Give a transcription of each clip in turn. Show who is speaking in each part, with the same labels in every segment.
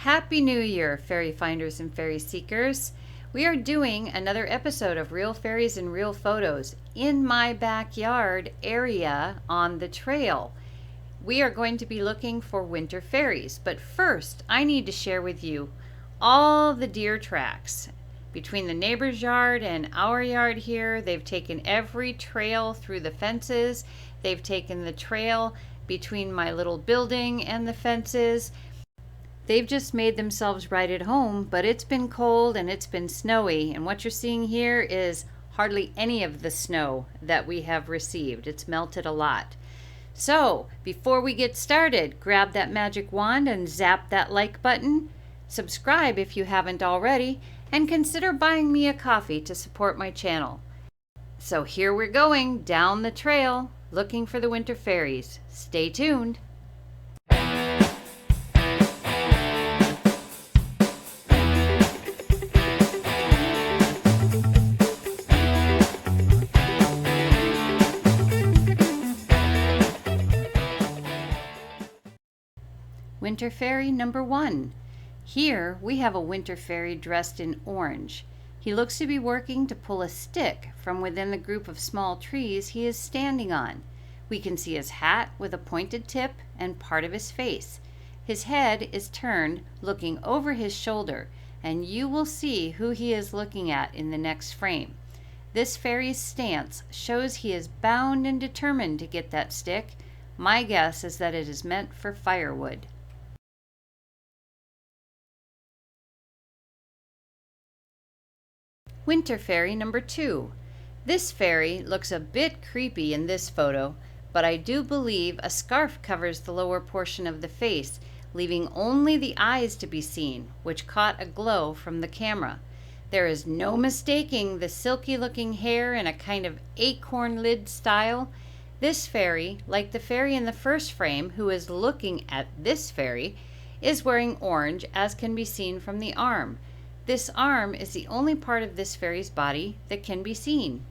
Speaker 1: Happy New Year, fairy finders and fairy seekers. We are doing another episode of Real Fairies and Real Photos in my backyard area on the trail. We are going to be looking for winter fairies, but first I need to share with you all the deer tracks. Between the neighbor's yard and our yard here, they've taken every trail through the fences. They've taken the trail between my little building and the fences. They've just made themselves right at home, but it's been cold and it's been snowy, and what you're seeing here is hardly any of the snow that we have received. It's melted a lot. So, before we get started, grab that magic wand and zap that like button. Subscribe if you haven't already, and consider buying me a coffee to support my channel. So here we're going down the trail looking for the winter fairies. Stay tuned. Winter Fairy number 1. Here we have a winter fairy dressed in orange. He looks to be working to pull a stick from within the group of small trees he is standing on. We can see his hat with a pointed tip and part of his face. His head is turned, looking over his shoulder, and you will see who he is looking at in the next frame. This fairy's stance shows he is bound and determined to get that stick. My guess is that it is meant for firewood. Winter Fairy number 2. This fairy looks a bit creepy in this photo, but I do believe a scarf covers the lower portion of the face, leaving only the eyes to be seen, which caught a glow from the camera. There is no mistaking the silky looking hair in a kind of acorn lid style. This fairy, like the fairy in the first frame who is looking at this fairy, is wearing orange, as can be seen from the arm. This arm is the only part of this fairy's body that can be seen.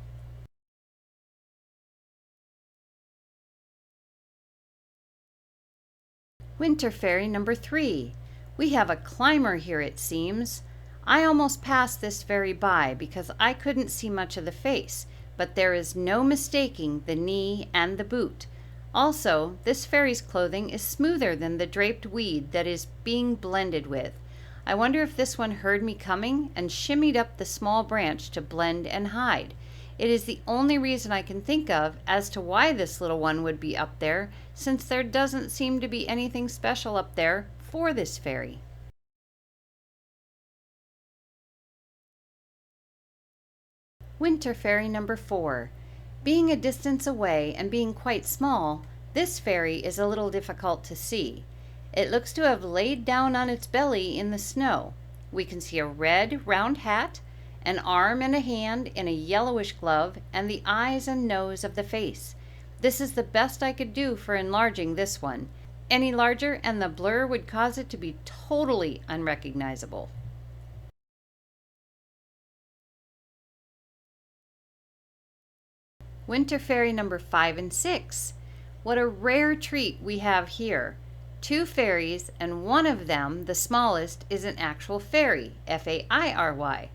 Speaker 1: Winter Fairy number 3. We have a climber here, it seems. I almost passed this fairy by because I couldn't see much of the face, but there is no mistaking the knee and the boot. Also, this fairy's clothing is smoother than the draped weed that is being blended with. I wonder if this one heard me coming and shimmied up the small branch to blend and hide. It is the only reason I can think of as to why this little one would be up there, since there doesn't seem to be anything special up there for this fairy. Winter Fairy number 4. Being a distance away and being quite small, this fairy is a little difficult to see. It looks to have laid down on its belly in the snow. We can see a red round hat, an arm and a hand in a yellowish glove, and the eyes and nose of the face. This is the best I could do for enlarging this one. Any larger and the blur would cause it to be totally unrecognizable. Winter Fairy number 5 and 6. What a rare treat we have here. 2 fairies, and one of them, the smallest, is an actual fairy, F-A-I-R-Y.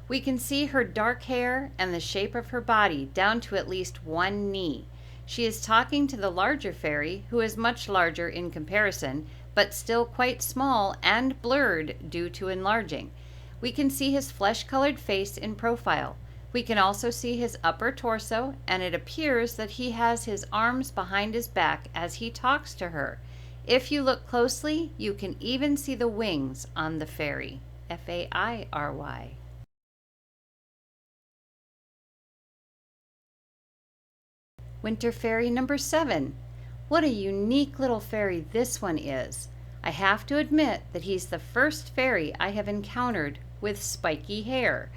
Speaker 1: We can see her dark hair and the shape of her body down to at least one knee. She is talking to the larger fairy, who is much larger in comparison, but still quite small and blurred due to enlarging. We can see his flesh-colored face in profile. We can also see his upper torso, and it appears that he has his arms behind his back as he talks to her. If you look closely, you can even see the wings on the fairy, F-A-I-R-Y. Winter Fairy number 7. What a unique little fairy this one is. I have to admit that he's the first fairy I have encountered with spiky hair.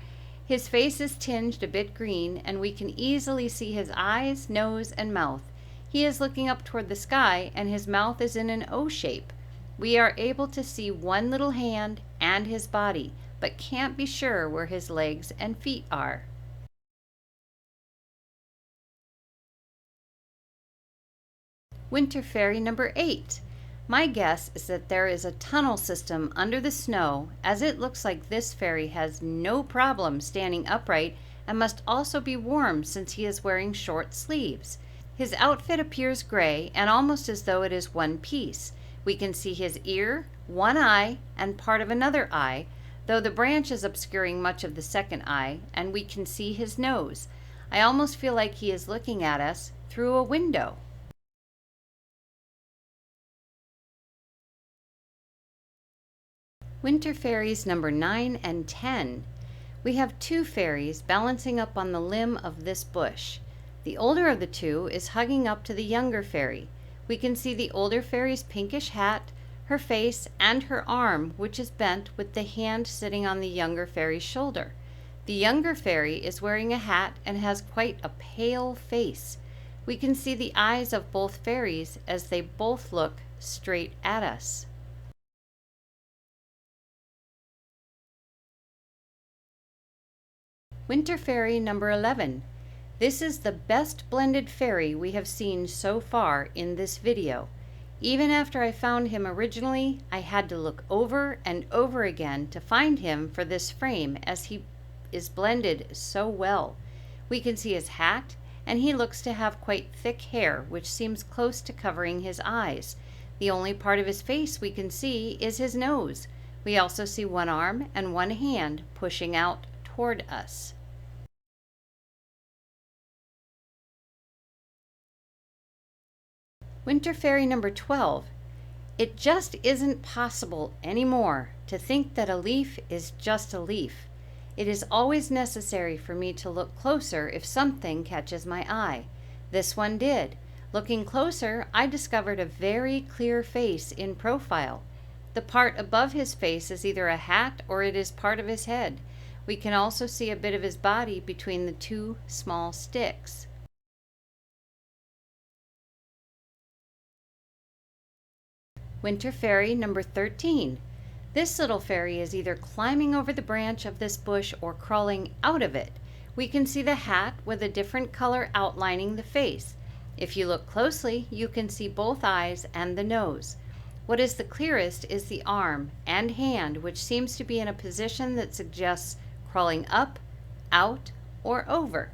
Speaker 1: His face is tinged a bit green, and we can easily see his eyes, nose, and mouth. He is looking up toward the sky, and his mouth is in an O shape. We are able to see one little hand and his body, but can't be sure where his legs and feet are. Winter Fairy number 8. My guess is that there is a tunnel system under the snow, as it looks like this fairy has no problem standing upright and must also be warm since he is wearing short sleeves. His outfit appears gray and almost as though it is one piece. We can see his ear, one eye, and part of another eye, though the branch is obscuring much of the second eye, and we can see his nose. I almost feel like he is looking at us through a window. Winter Fairies number 9 and 10. We have two fairies balancing up on the limb of this bush. The older of the two is hugging up to the younger fairy. We can see the older fairy's pinkish hat, her face, and her arm, which is bent with the hand sitting on the younger fairy's shoulder. The younger fairy is wearing a hat and has quite a pale face. We can see the eyes of both fairies as they both look straight at us. Winter Fairy number 11. This is the best blended fairy we have seen so far in this video. Even after I found him originally, I had to look over and over again to find him for this frame as he is blended so well. We can see his hat, and he looks to have quite thick hair, which seems close to covering his eyes. The only part of his face we can see is his nose. We also see one arm and one hand pushing out toward us. Winter Fairy number 12. It just isn't possible anymore to think that a leaf is just a leaf. It is always necessary for me to look closer if something catches my eye. This one did. Looking closer, I discovered a very clear face in profile. The part above his face is either a hat or it is part of his head. We can also see a bit of his body between the two small sticks. Winter Fairy number 13. This little fairy is either climbing over the branch of this bush or crawling out of it. We can see the hat with a different color outlining the face. If you look closely, you can see both eyes and the nose. What is the clearest is the arm and hand, which seems to be in a position that suggests crawling up, out, or over.